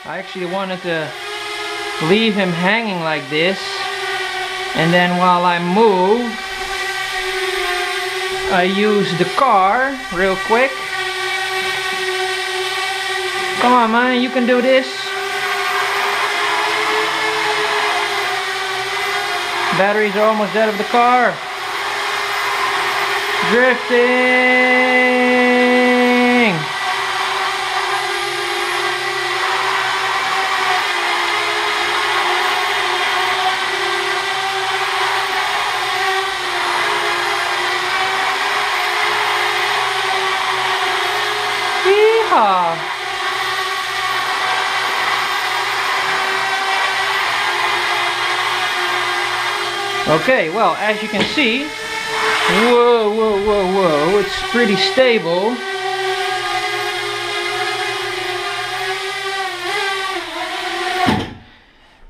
I actually wanted to leave him hanging like this, and then while I move, I use the car real quick. Come on, man, you can do this. Batteries are almost dead of the car. Drifting. Yeehaw. Okay, well, as you can see, whoa, it's pretty stable.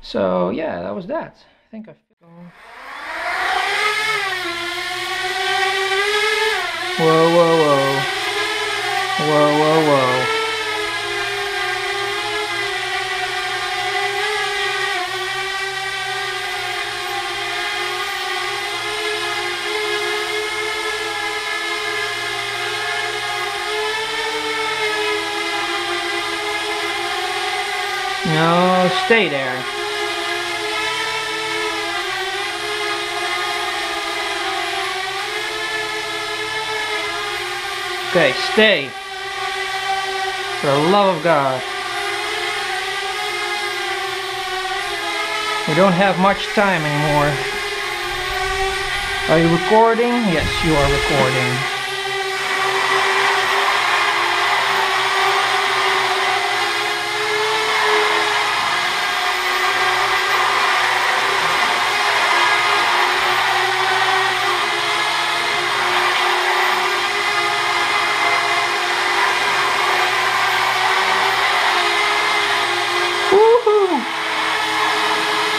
So yeah, that was that. I think I feel. Whoa. No, stay there. Okay, stay. For the love of God. We don't have much time anymore. Are you recording? Yes, you are recording.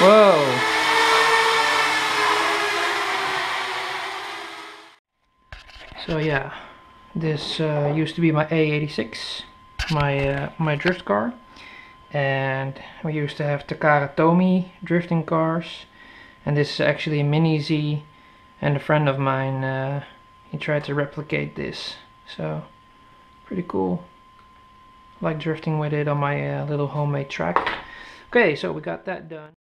Whoa. So yeah, this used to be my A86, my drift car, and we used to have Takara Tomy drifting cars, and this is actually a Mini Z, and a friend of mine, he tried to replicate this, so pretty cool. I like drifting with it on my little homemade track. Okay, so we got that done.